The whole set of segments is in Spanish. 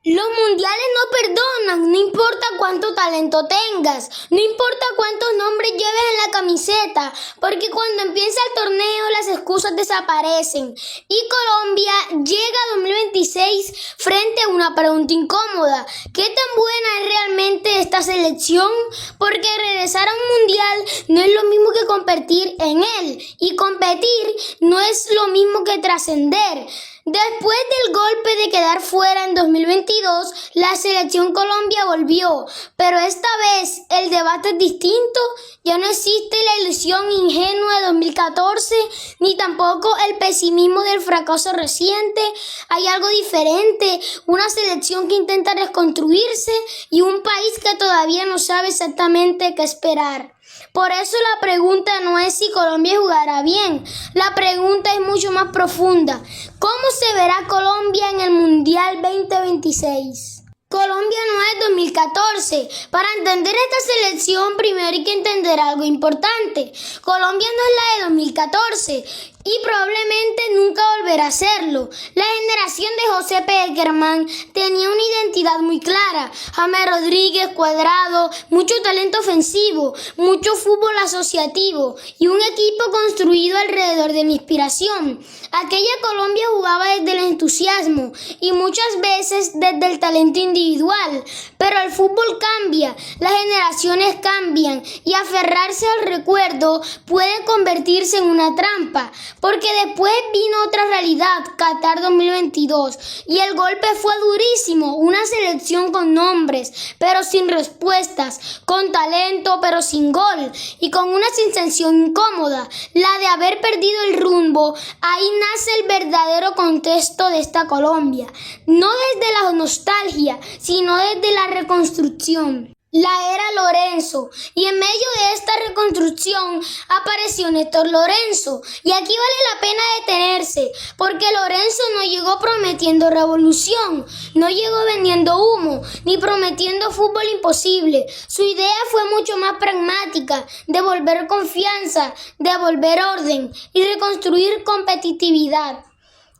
Los mundiales no perdonan, no importa cuánto talento tengas, no importa cuántos nombres lleves en la camiseta, porque cuando empieza el torneo las excusas desaparecen. Y Colombia llega a 2026 frente a una pregunta incómoda: ¿qué tan buena es realmente esta selección? Porque regresar a un mundial no es lo mismo que competir en él, y competir no es lo mismo que trascender. Después del golpe de quedar fuera en 2022, la selección Colombia volvió, pero esta vez el debate es distinto. Ya no existe la ilusión ingenua de 2014, ni tampoco el pesimismo del fracaso reciente. Hay algo diferente, una selección que intenta reconstruirse y un país que todavía no sabe exactamente qué esperar. Por eso la pregunta no es si Colombia jugará bien, la pregunta es mucho más profunda: ¿cómo se verá Colombia en el Mundial 2026? Colombia no es 2014. Para entender esta selección primero hay que entender algo importante. Colombia no es la de 2014 y probablemente nunca volverá a serlo. La generación de José Pekerman tenía una identidad muy clara: James Rodríguez, Cuadrado, mucho talento ofensivo, mucho fútbol asociativo y un equipo construido alrededor de la inspiración. Aquella Colombia jugaba desde el entusiasmo y muchas veces desde el talento individual, pero el fútbol cambia, las generaciones cambian y aferrarse al recuerdo puede convertirse en una trampa, porque después vino otra realidad, Qatar 2022, y el golpe fue durísimo: una selección con nombres pero sin respuestas, con talento pero sin gol y con una sensación incómoda, la de haber perdido el rumbo. Ahí nace el verdadero contexto de esta Colombia, no desde la nostalgia, sino desde la reconstrucción. La era Lorenzo, y en medio de esta reconstrucción apareció Néstor Lorenzo, y aquí vale la pena detenerse, porque Lorenzo no llegó prometiendo revolución, no llegó vendiendo humo, ni prometiendo fútbol imposible. Su idea fue mucho más pragmática: devolver confianza, devolver orden y reconstruir competitividad.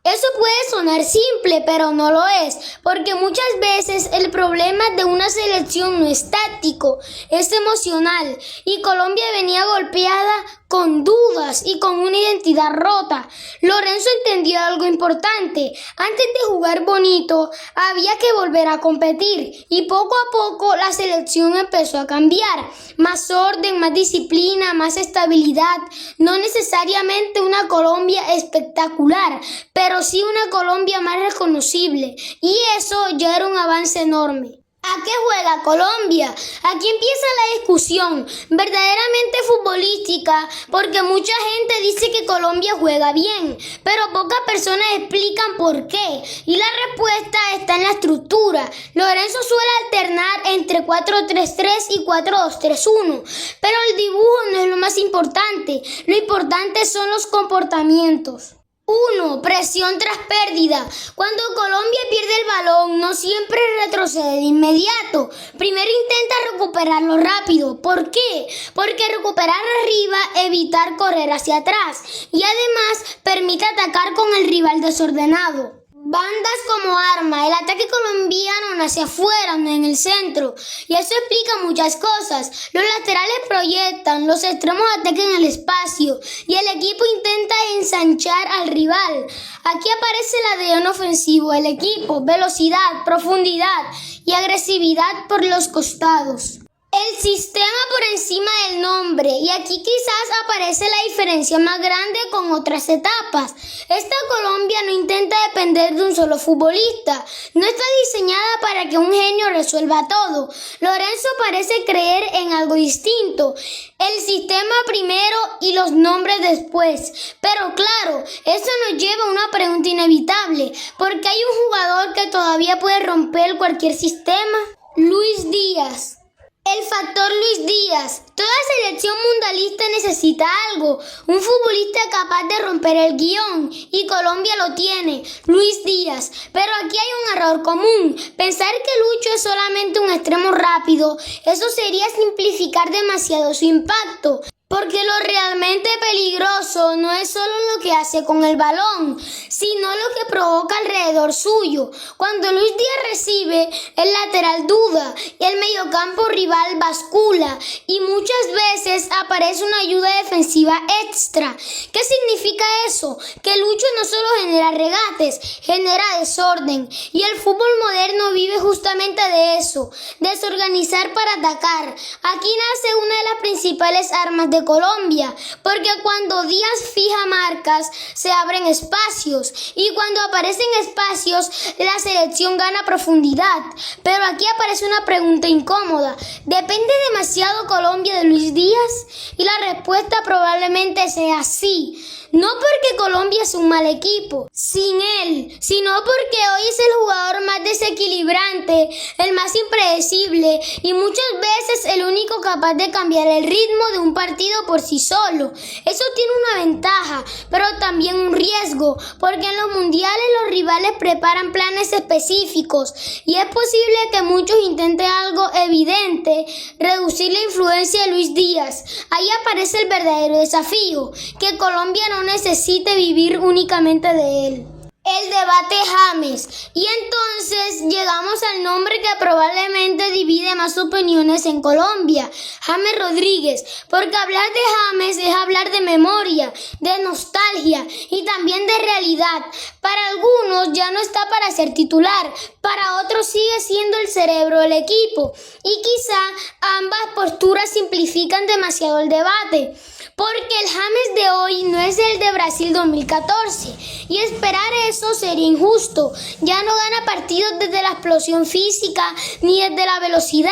Eso puede sonar simple, pero no lo es, porque muchas veces el problema de una selección no es táctico, es emocional, y Colombia venía golpeada con dudas y con una identidad rota. Lorenzo entendió algo importante: antes de jugar bonito, había que volver a competir, y poco a poco la selección empezó a cambiar. Más orden, más disciplina, más estabilidad, no necesariamente una Colombia espectacular, pero sí una Colombia más reconocible, y eso ya era un avance enorme. ¿A qué juega Colombia? Aquí empieza la discusión verdaderamente futbolística, porque mucha gente dice que Colombia juega bien, pero pocas personas explican por qué, y la respuesta está en la estructura. Lorenzo suele alternar entre 4-3-3 y 4-2-3-1, pero el dibujo no es lo más importante, lo importante son los comportamientos. 1. Presión tras pérdida. Cuando Colombia pierde el balón, no siempre retrocede de inmediato. Primero intenta recuperarlo rápido. ¿Por qué? Porque recuperar arriba evita correr hacia atrás y además permite atacar con el rival desordenado. Bandas como arma. El ataque colombiano nace afuera, no en el centro, y eso explica muchas cosas. Los laterales proyectan, los extremos atacan el espacio y el equipo intenta ensanchar al rival. Aquí aparece el ADN ofensivo del equipo: velocidad, profundidad y agresividad por los costados. El sistema por encima del nombre, y aquí quizás aparece la diferencia más grande con otras etapas. Esta Colombia no intenta depender de un solo futbolista, no está diseñada para que un genio resuelva todo. Lorenzo parece creer en algo distinto: el sistema primero y los nombres después. Pero claro, eso nos lleva a una pregunta inevitable: ¿por qué hay un jugador que todavía puede romper cualquier sistema? Luis Díaz. El factor Luis Díaz. Toda selección mundialista necesita algo, un futbolista capaz de romper el guión, y Colombia lo tiene: Luis Díaz. Pero aquí hay un error común: pensar que Lucho es solamente un extremo rápido. Eso sería simplificar demasiado su impacto, porque lo realmente peligroso no es solo lo que hace con el balón, sino lo que provoca alrededor suyo. Cuando Luis Díaz recibe, el lateral duda y el mediocampo rival bascula y muchas veces aparece una ayuda defensiva extra. ¿Qué significa eso? Que Lucho no solo genera regates, genera desorden, y el fútbol moderno vive justamente de eso, desorganizar para atacar. Aquí nace una de las principales armas de Colombia, porque cuando Díaz fija marcas, se abren espacios, y cuando aparecen espacios, la selección gana profundidad. Pero aquí aparece una pregunta incómoda: ¿depende demasiado Colombia de Luis Díaz? Y la respuesta probablemente sea sí. No porque Colombia es un mal equipo sin él, sino porque hoy es el jugador más desequilibrante, el más impredecible y muchas veces el único capaz de cambiar el ritmo de un partido por sí solo. Eso tiene una ventaja, pero también un riesgo, porque en los mundiales los rivales preparan planes específicos y es posible que muchos intenten algo evidente, reducir la influencia de Luis Díaz. Ahí aparece el verdadero desafío, que Colombia no necesite vivir únicamente de él. El debate James. Y entonces llegamos al nombre que probablemente divide más opiniones en Colombia: James Rodríguez, porque hablar de James es hablar de memoria, de nostalgia y también de realidad. Para algunos ya no está para ser titular, para otros sigue siendo el cerebro del equipo, y quizá ambas posturas simplifican demasiado el debate, porque el James de hoy no es el de Brasil 2014, y esperar eso sería injusto. Ya no gana partidos desde la explosión física ni desde la velocidad.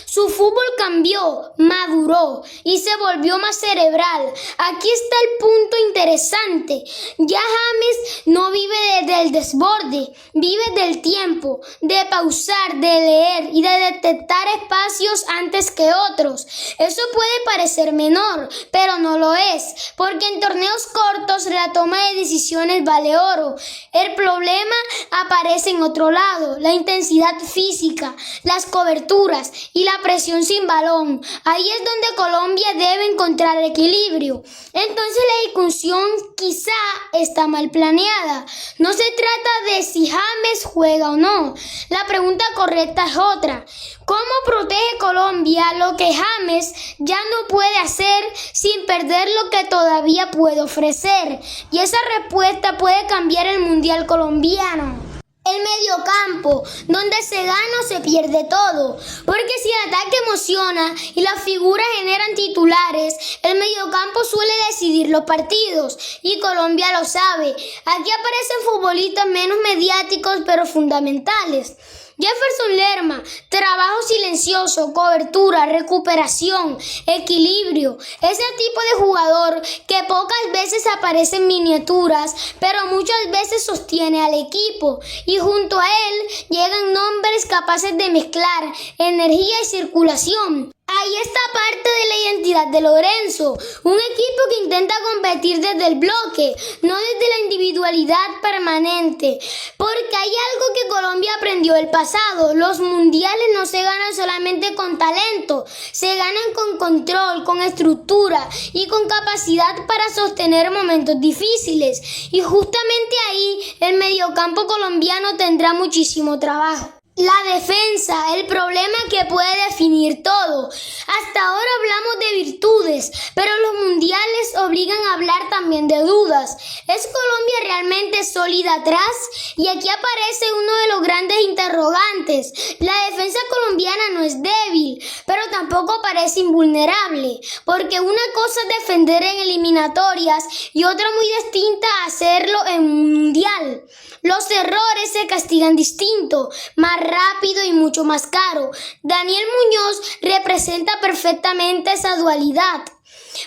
Su fútbol cambió, maduró y se volvió más cerebral. Aquí está el punto interesante. Ya James no vive desde el desborde, vive del tiempo, de pausar, de leer y de detectar espacios antes que otros. Eso puede parecer menor, pero no lo es, porque en torneos cortos la toma de decisiones vale oro. El problema aparece en otro lado: la intensidad física, las coberturas y la presión sin balón. Ahí es donde Colombia debe encontrar equilibrio. Entonces la discusión quizá está mal planeada. No se trata de si James juega o no. La pregunta correcta es otra: ¿cómo protege Colombia lo que James ya no puede hacer sin perder lo que todavía puede ofrecer? Y esa respuesta puede cambiar el mundial colombiano. El mediocampo, donde se gana o se pierde todo, porque si el ataque emociona y las figuras generan titulares, el mediocampo suele decidir los partidos, y Colombia lo sabe. Aquí aparecen futbolistas menos mediáticos pero fundamentales. Jefferson Lerma: trabajo silencioso, cobertura, recuperación, equilibrio. Ese tipo de jugador que pocas veces aparece en miniaturas, pero muchas veces sostiene al equipo. Y junto a él llegan nombres capaces de mezclar energía y circulación. Ahí está parte de la identidad de Lorenzo, un equipo que intenta competir desde el bloque, no desde la individualidad permanente, porque hay algo que Colombia aprendió del pasado: los mundiales no se ganan solamente con talento, se ganan con control, con estructura y con capacidad para sostener momentos difíciles, y justamente ahí el mediocampo colombiano tendrá muchísimo trabajo. La defensa, el problema que puede definir todo. Hasta ahora hablamos de virtudes, pero los mundiales obligan a hablar también de dudas. ¿Es Colombia realmente sólida atrás? Y aquí aparece uno de los grandes interrogantes. La defensa colombiana no es débil, pero tampoco parece invulnerable, porque una cosa es defender en eliminatorias y otra muy distinta hacerlo en un mundial. Los errores se castigan distinto, más rápido y mucho más caro. Daniel Muñoz representa perfectamente esa dualidad.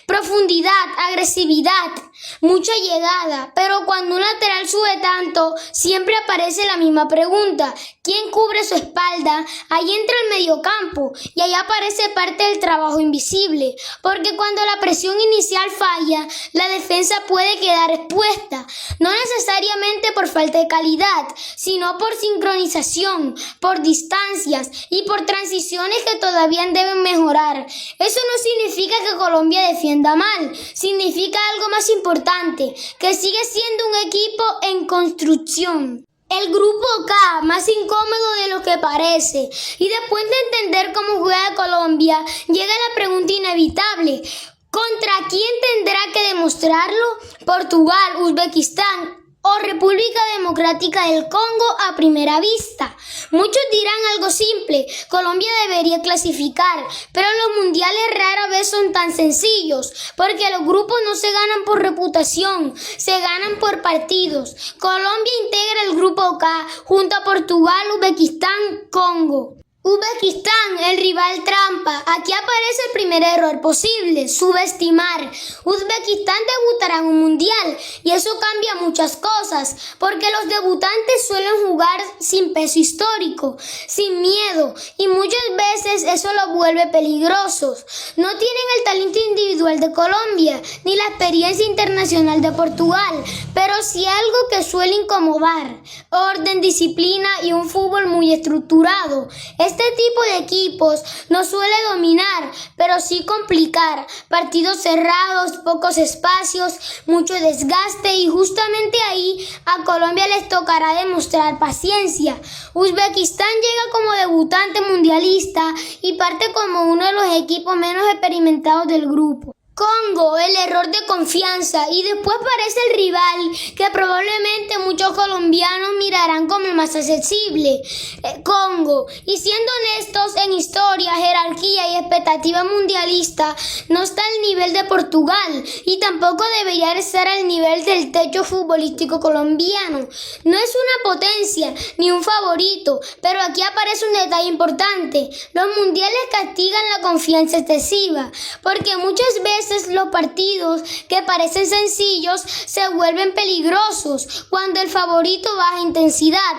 Profundidad, agresividad, mucha llegada, pero cuando un lateral sube tanto, siempre aparece la misma pregunta: ¿quién cubre su espalda? Ahí entra el mediocampo y ahí aparece parte del trabajo invisible, porque cuando la presión inicial falla, la defensa puede quedar expuesta, no necesariamente por falta de calidad, sino por sincronización, por distancias y por transiciones que todavía deben mejorar. Eso no significa que Colombia defienda mal. Significa algo más importante, que sigue siendo un equipo en construcción. El grupo K, más incómodo de lo que parece. Y después de entender cómo juega Colombia, llega la pregunta inevitable. ¿Contra quién tendrá que demostrarlo? ¿Portugal, Uzbekistán o República Democrática del Congo a primera vista? Muchos dirán algo simple, Colombia debería clasificar, pero los mundiales rara vez son tan sencillos, porque los grupos no se ganan por reputación, se ganan por partidos. Colombia integra el grupo K junto a Portugal, Uzbekistán, Congo. Uzbekistán, el rival trampa. Aquí aparece el primer error posible, subestimar. Uzbekistán debutará en un mundial y eso cambia muchas cosas, porque los debutantes suelen jugar sin peso histórico, sin miedo, y muchas veces eso los vuelve peligrosos. No tienen el talento individual de Colombia, ni la experiencia internacional de Portugal, pero sí algo que suele incomodar: orden, disciplina y un fútbol muy estructurado. Este tipo de equipos no suele dominar, pero sí complicar. Partidos cerrados, pocos espacios, mucho desgaste, y justamente ahí a Colombia les tocará demostrar paciencia. Uzbekistán llega como debutante mundialista y parte como uno de los equipos menos experimentados del grupo. Congo, el error de confianza, y después aparece el rival que probablemente muchos colombianos mirarán como el más accesible, Congo. Y siendo honestos, en historia, jerarquía y expectativa mundialista no está al nivel de Portugal y tampoco debería estar al nivel del techo futbolístico colombiano. No es una potencia ni un favorito, pero aquí aparece un detalle importante: los mundiales castigan la confianza excesiva, porque muchas veces los partidos que parecen sencillos se vuelven peligrosos cuando el favorito baja intensidad.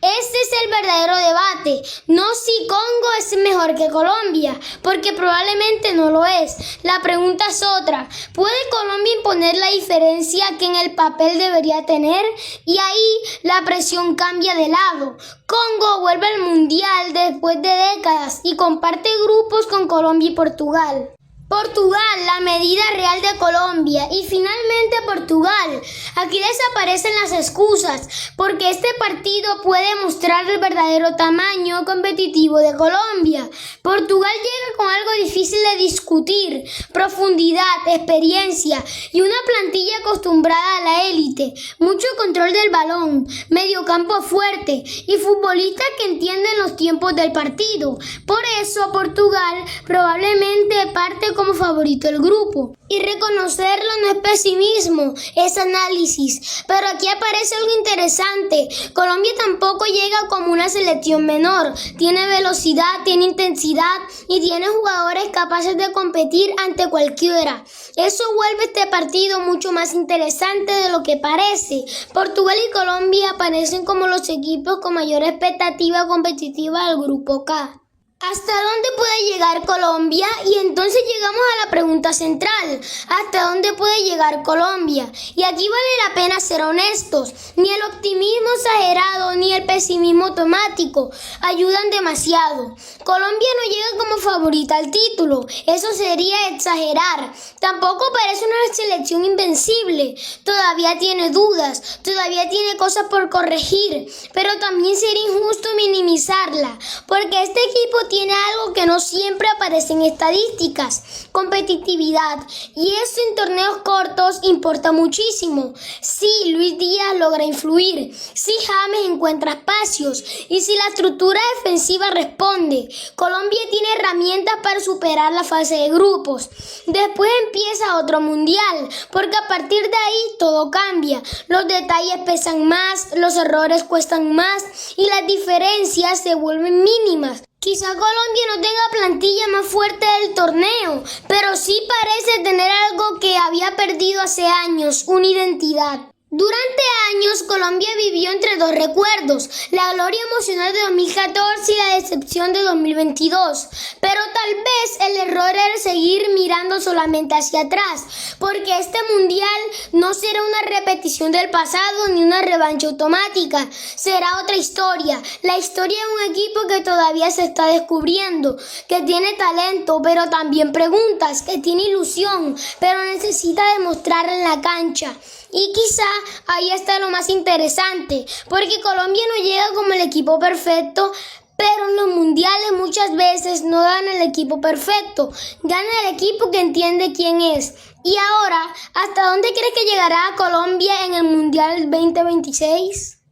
Este es el verdadero debate, no si Congo es mejor que Colombia, porque probablemente no lo es. La pregunta es otra: ¿puede Colombia imponer la diferencia que en el papel debería tener? Y ahí la presión cambia de lado. Congo vuelve al mundial después de décadas y comparte grupos con Colombia y Portugal. Portugal, la medida real de Colombia, y finalmente Portugal. Aquí desaparecen las excusas, porque este partido puede mostrar el verdadero tamaño competitivo de Colombia. Portugal llega con algo difícil de discutir: profundidad, experiencia y una plantilla acostumbrada a la élite, mucho control del balón, mediocampo fuerte y futbolistas que entienden los tiempos del partido. Por eso Portugal probablemente parte como favorito del grupo. Y reconocerlo no es pesimismo, es análisis. Pero aquí aparece algo interesante: Colombia tampoco llega como una selección menor. Tiene velocidad, tiene intensidad y tiene jugadores capaces de competir ante cualquiera. Eso vuelve este partido mucho más interesante de lo que parece. Portugal y Colombia aparecen como los equipos con mayor expectativa competitiva del grupo K. ¿Hasta dónde puede llegar Colombia? Y entonces llegamos a la pregunta central: ¿hasta dónde puede llegar Colombia? Y aquí vale la pena ser honestos. Ni el optimismo exagerado ni el pesimismo automático ayudan demasiado. Colombia no llega como favorita al título, eso sería exagerar. Tampoco parece una selección invencible. Todavía tiene dudas, todavía tiene cosas por corregir, pero también sería injusto minimizarla, porque este equipo tiene algo que no siempre aparece en estadísticas: competitividad, y eso en torneos cortos importa muchísimo. Si Luis Díaz logra influir, si James encuentra espacios y si la estructura defensiva responde, Colombia tiene herramientas para superar la fase de grupos. Después empieza otro mundial, porque a partir de ahí todo cambia. Los detalles pesan más, los errores cuestan más y las diferencias se vuelven mínimas. Quizá Colombia no tenga plantilla más fuerte del torneo, pero sí parece tener algo que había perdido hace años: una identidad. Durante años, Colombia vivió entre dos recuerdos, la gloria emocional de 2014 y la decepción de 2022. Pero tal vez el error era seguir mirando solamente hacia atrás, porque este mundial no será una repetición del pasado ni una revancha automática, será otra historia, la historia de un equipo que todavía se está descubriendo, que tiene talento, pero también preguntas, que tiene ilusión, pero necesita demostrarla en la cancha. Y quizá ahí está lo más interesante, porque Colombia no llega como el equipo perfecto, pero en los mundiales muchas veces no gana el equipo perfecto, gana el equipo que entiende quién es. Y ahora, ¿hasta dónde crees que llegará Colombia en el Mundial 2026?